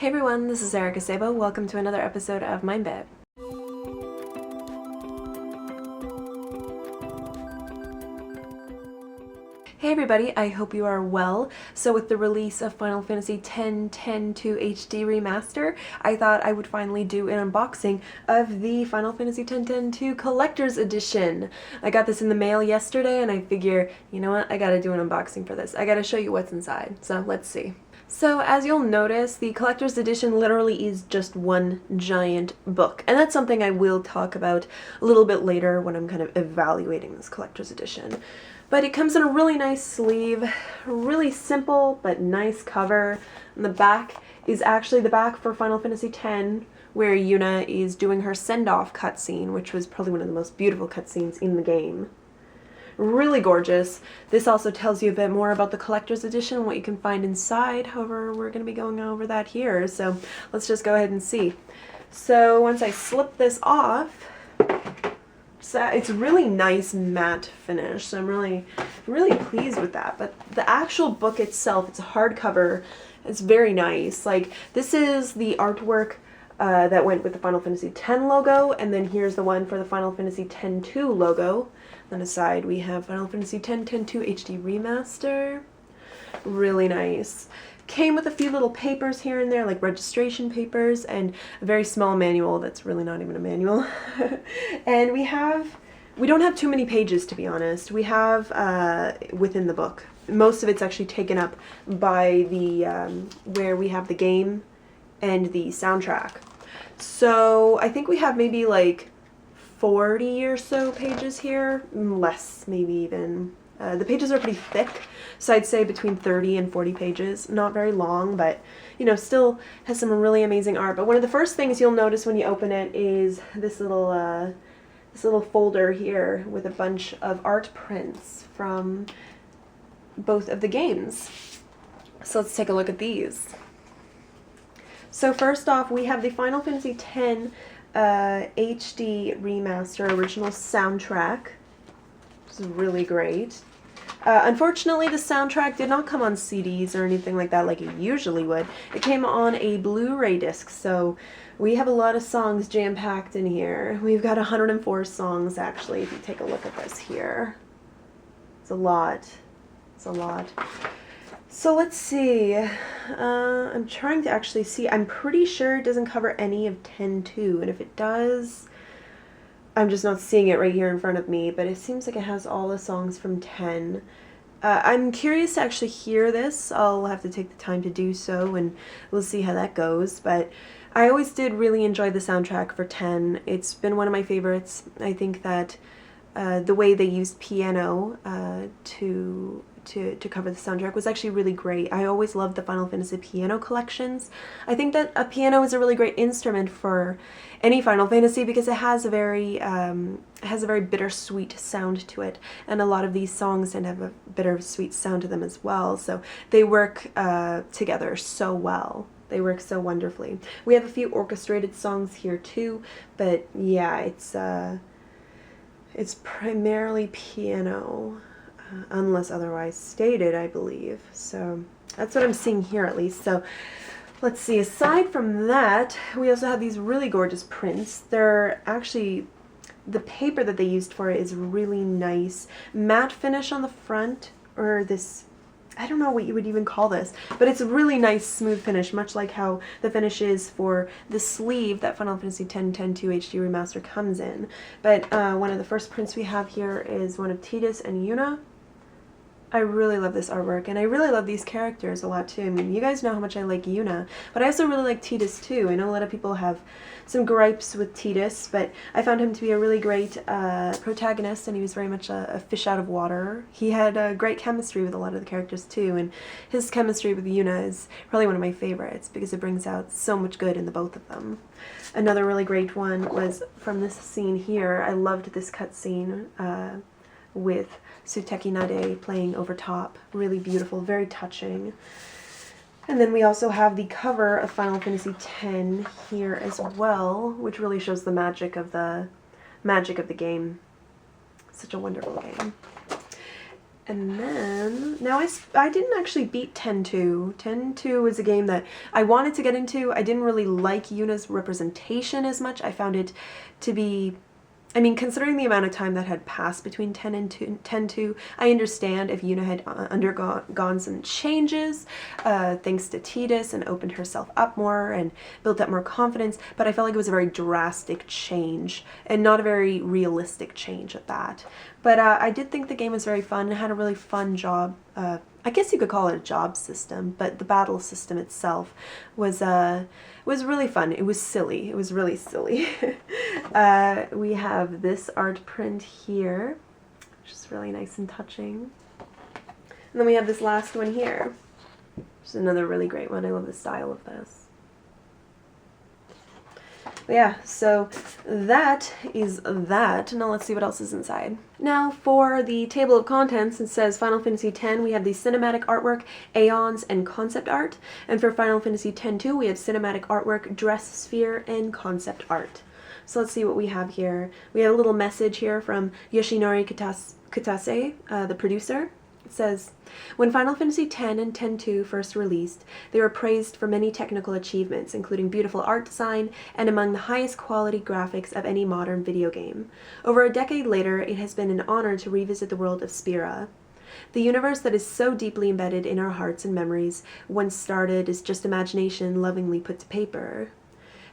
Hey everyone, this is Erica Sabo. Welcome to another episode of MindBit. Hey everybody, I hope you are well. So with the release of Final Fantasy X-2 HD Remaster, I thought I would finally do an unboxing of the Final Fantasy X-2 Collector's Edition. I got this in the mail yesterday and I figure, you know what, I gotta do an unboxing for this. I gotta show you what's inside, so let's see. So as you'll notice, the collector's edition literally is just one giant book, and that's something I will talk about a little bit later when I'm kind of evaluating this collector's edition. But it comes in a really nice sleeve, really simple but nice cover, and the back is actually the back for Final Fantasy X, where Yuna is doing her send-off cutscene, which was probably one of the most beautiful cutscenes in the game. Really gorgeous. This also tells you a bit more about the collector's edition, what you can find inside. However, we're going to be going over that here, so let's just go ahead and see. So once I slip this off, it's a really nice matte finish, so I'm really pleased with that. But the actual book itself, it's a hardcover. It's very nice. Like, this is the artwork that went with the Final Fantasy X logo, and then here's the one for the Final Fantasy X-2 logo. On the side we have Final Fantasy X-2 HD Remaster. Really nice. Came with a few little papers here and there, like registration papers, and a very small manual that's really not even a manual. And we don't have too many pages, to be honest. We have within the book. Most of it's actually taken up by the where we have the game and the soundtrack. So I think we have maybe like 40 or so pages here, less maybe even. The pages are pretty thick, so I'd say between 30 and 40 pages. Not very long, but you know, still has some really amazing art. But one of the first things you'll notice when you open it is this little folder here with a bunch of art prints from both of the games. So let's take a look at these. So first off, we have the Final Fantasy X HD Remaster original soundtrack, which is really great. Unfortunately, the soundtrack did not come on CDs or anything like that like it usually would. It came on a Blu-ray disc, so we have a lot of songs jam-packed in here. We've got 104 songs, actually, if you take a look at this here. It's a lot. It's a lot. So let's see, I'm trying to actually see. I'm pretty sure it doesn't cover any of X-2, and if it does, I'm just not seeing it right here in front of me, but it seems like it has all the songs from X. I'm curious to actually hear this. I'll have to take the time to do so, and we'll see how that goes, but I always did really enjoy the soundtrack for X. It's been one of my favorites. I think that the way they used piano to cover the soundtrack was actually really great. I always loved the Final Fantasy piano collections. I think that a piano is a really great instrument for any Final Fantasy because it has a very bittersweet sound to it, and a lot of these songs tend to have a bittersweet sound to them as well. So they work together so well. They work so wonderfully. We have a few orchestrated songs here too, but yeah, it's primarily piano. Unless otherwise stated, I believe. So that's what I'm seeing here at least. So let's see, aside from that, we also have these really gorgeous prints. They're actually, the paper that they used for it is really nice. Matte finish on the front, or this, I don't know what you would even call this, but it's a really nice smooth finish, much like how the finish is for the sleeve that Final Fantasy X-2 HD Remaster comes in. But one of the first prints we have here is one of Tidus and Yuna. I really love this artwork, and I really love these characters a lot too. I mean, you guys know how much I like Yuna, but I also really like Tidus too. I know a lot of people have some gripes with Tidus, but I found him to be a really great protagonist, and he was very much a fish out of water. He had great chemistry with a lot of the characters too, and his chemistry with Yuna is probably one of my favorites because it brings out so much good in the both of them. Another really great one was from this scene here. I loved this cutscene with Suteki Nade playing over top. Really beautiful, very touching. And then we also have the cover of Final Fantasy X here as well, which really shows the magic of the game. Such a wonderful game. And then, now I didn't actually beat 10-2. 10-2 was a game that I wanted to get into. I didn't really like Yuna's representation as much. I found it to be, I mean, considering the amount of time that had passed between 10-2, I understand if Yuna had undergone some changes, thanks to Tidus, and opened herself up more and built up more confidence, but I felt like it was a very drastic change, and not a very realistic change at that. But I did think the game was very fun. It had a really fun job, I guess you could call it a job system, but the battle system itself was really fun. It was silly. It was really silly. We have this art print here, which is really nice and touching. And then we have this last one here, which is another really great one. I love the style of this. But yeah, so that is that. Now let's see what else is inside. Now for the table of contents, it says Final Fantasy X, we have the cinematic artwork, Aeons, and concept art. And for Final Fantasy X-2, we have cinematic artwork, dress sphere, and concept art. So let's see what we have here. We have a little message here from Yoshinori Kitase, the producer. It says, when Final Fantasy X and X-2 first released, they were praised for many technical achievements, including beautiful art design and among the highest quality graphics of any modern video game. Over a decade later, it has been an honor to revisit the world of Spira. The universe that is so deeply embedded in our hearts and memories, once started as just imagination lovingly put to paper.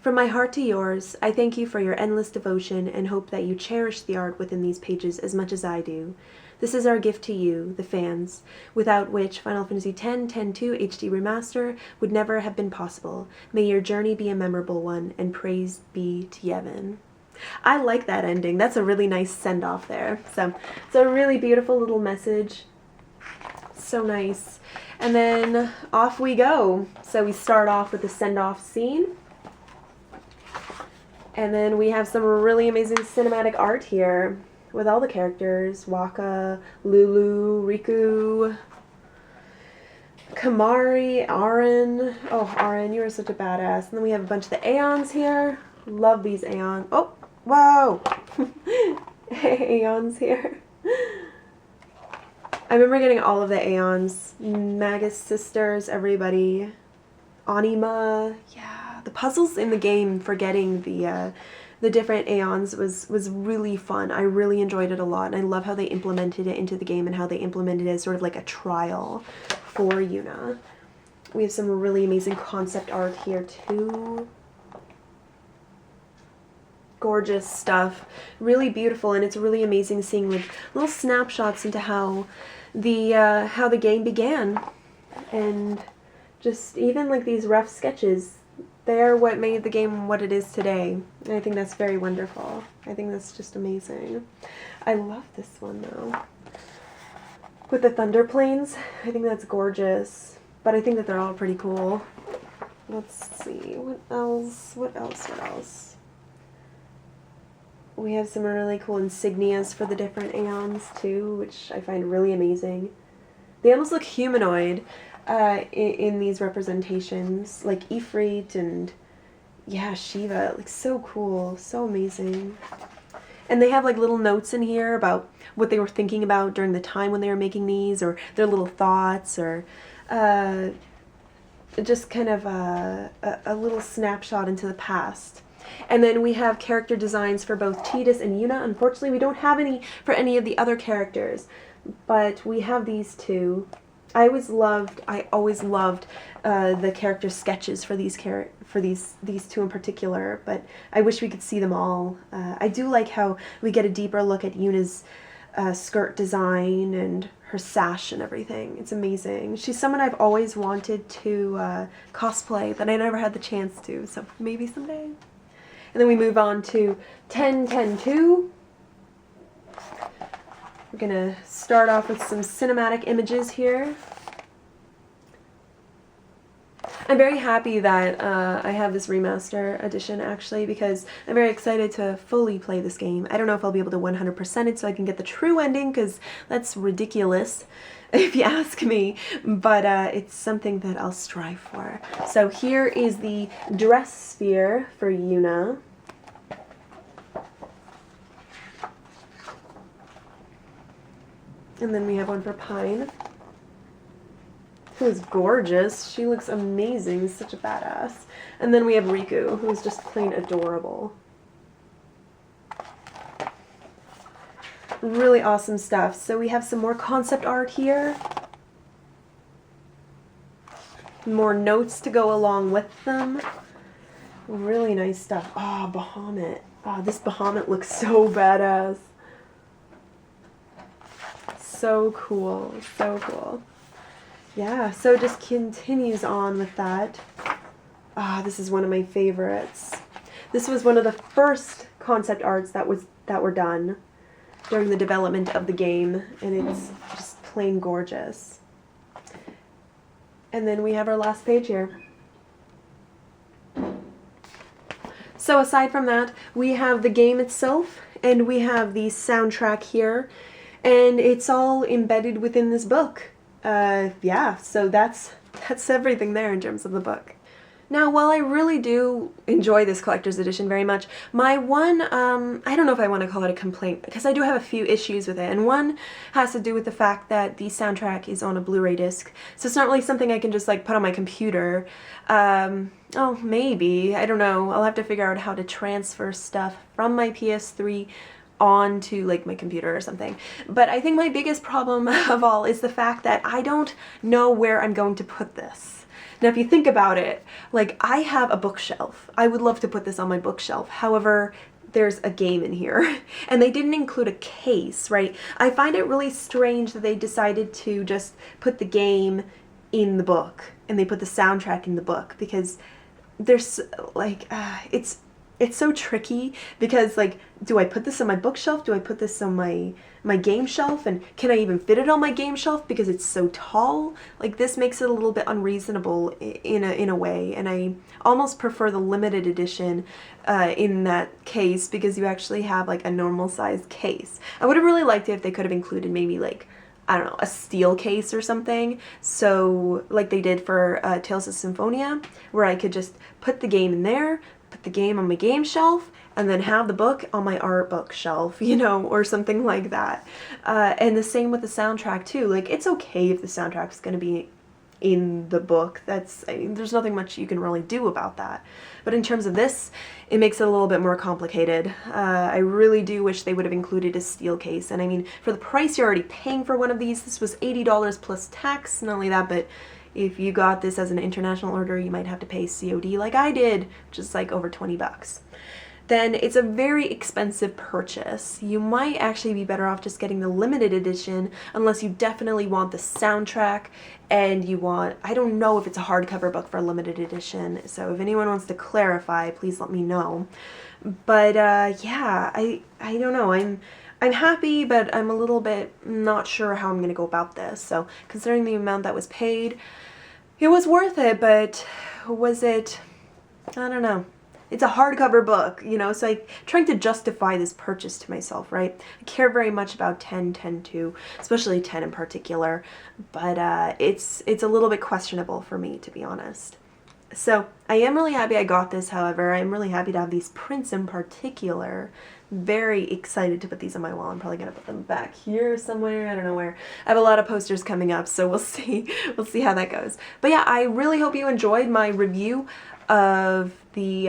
From my heart to yours, I thank you for your endless devotion and hope that you cherish the art within these pages as much as I do. This is our gift to you, the fans, without which Final Fantasy X, X-2 HD Remaster would never have been possible. May your journey be a memorable one, and praise be to Yevon. I like that ending. That's a really nice send-off there. So it's a really beautiful little message. So nice. And then off we go. So we start off with the send-off scene. And then we have some really amazing cinematic art here with all the characters, Waka, Lulu, Riku, Kamari, Aren. Oh, Aren, you are such a badass. And then we have a bunch of the Aeons here. Love these Aeons. Oh, whoa! Aeons here. I remember getting all of the Aeons. Magus sisters, everybody. Anima, yeah. The puzzles in the game for getting the different Aeons was really fun. I really enjoyed it a lot, and I love how they implemented it into the game and how they implemented it as sort of like a trial for Yuna. We have some really amazing concept art here too. Gorgeous stuff. Really beautiful, and it's really amazing seeing like little snapshots into how the game began, and just even like these rough sketches. They're what made the game what it is today. And I think that's very wonderful. I think that's just amazing. I love this one though. With the thunder planes, I think that's gorgeous. But I think that they're all pretty cool. Let's see, what else? We have some really cool insignias for the different Aeons too, which I find really amazing. They almost look humanoid. In these representations, like Ifrit and, yeah, Shiva, like so cool, so amazing. And they have like little notes in here about what they were thinking about during the time when they were making these, or their little thoughts, or just kind of a little snapshot into the past. And then we have character designs for both Tidus and Yuna. Unfortunately, we don't have any for any of the other characters, but we have these two. I always loved the character sketches for these two in particular, but I wish we could see them all. I do like how we get a deeper look at Yuna's skirt design and her sash and everything. It's amazing. She's someone I've always wanted to cosplay, but I never had the chance to, so maybe someday. And then we move on to 10-10-2. We're gonna start off with some cinematic images here. I'm very happy that I have this remaster edition actually, because I'm very excited to fully play this game. I don't know if I'll be able to 100% it so I can get the true ending, because that's ridiculous if you ask me, but it's something that I'll strive for. So here is the dress sphere for Yuna. And then we have one for Pine, who is gorgeous. She looks amazing, such a badass. And then we have Riku, who is just plain adorable. Really awesome stuff. So we have some more concept art here. More notes to go along with them. Really nice stuff. Oh, Bahamut. Oh, this Bahamut looks so badass. So cool. So cool. Yeah, so it just continues on with that. Ah, this is one of my favorites. This was one of the first concept arts that were done during the development of the game, and it's just plain gorgeous. And then we have our last page here. So aside from that, we have the game itself, and we have the soundtrack here, and it's all embedded within this book. Yeah, so that's everything there in terms of the book. Now, while I really do enjoy this collector's edition very much, my one, I don't know if I want to call it a complaint, because I do have a few issues with it, and one has to do with the fact that the soundtrack is on a Blu-ray disc, so it's not really something I can just, like, put on my computer. Oh, maybe, I don't know, I'll have to figure out how to transfer stuff from my PS3 onto, like, my computer or something. But I think my biggest problem of all is the fact that I don't know where I'm going to put this. Now, if you think about it, like, I have a bookshelf. I would love to put this on my bookshelf. However, there's a game in here, and they didn't include a case, right? I find it really strange that they decided to just put the game in the book, and they put the soundtrack in the book, because there's, like, it's so tricky, because, like, do I put this on my bookshelf? Do I put this on my game shelf? And can I even fit it on my game shelf because it's so tall? Like, this makes it a little bit unreasonable in a way, and I almost prefer the limited edition in that case, because you actually have, like, a normal sized case. I would have really liked it if they could have included maybe, like, I don't know, a steel case or something, so like they did for Tales of Symphonia, where I could just put the game in there, put the game on my game shelf, and then have the book on my art book shelf, you know, or something like that. And the same with the soundtrack too. Like, it's okay if the soundtrack's going to be in the book. I mean, there's nothing much you can really do about that. But in terms of this, it makes it a little bit more complicated. I really do wish they would have included a steel case. And I mean, for the price you're already paying for one of these, this was $80 plus tax. Not only that, but if you got this as an international order, you might have to pay COD like I did, which is like over 20 bucks. Then it's a very expensive purchase. You might actually be better off just getting the limited edition, unless you definitely want the soundtrack and you want, I don't know if it's a hardcover book for a limited edition, so if anyone wants to clarify, please let me know. But yeah, I don't know, I'm happy, but I'm a little bit not sure how I'm gonna go about this. So considering the amount that was paid, it was worth it, but was it, I don't know. It's a hardcover book, you know, so I'm trying to justify this purchase to myself, right? I care very much about 10, 10-2, especially 10 in particular, but it's a little bit questionable for me, to be honest. So I am really happy I got this, however. I'm really happy to have these prints in particular. Very excited to put these on my wall. I'm probably going to put them back here somewhere. I don't know where. I have a lot of posters coming up, so we'll see. We'll see how that goes. But yeah, I really hope you enjoyed my review of the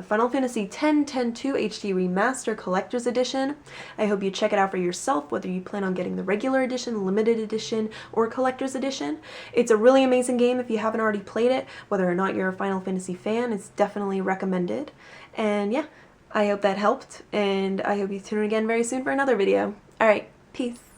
Final Fantasy X 10-2 HD Remaster Collector's Edition. I hope you check it out for yourself, whether you plan on getting the regular edition, limited edition, or Collector's Edition. It's a really amazing game if you haven't already played it. Whether or not you're a Final Fantasy fan, it's definitely recommended. And yeah, I hope that helped, and I hope you tune in again very soon for another video. Alright, peace.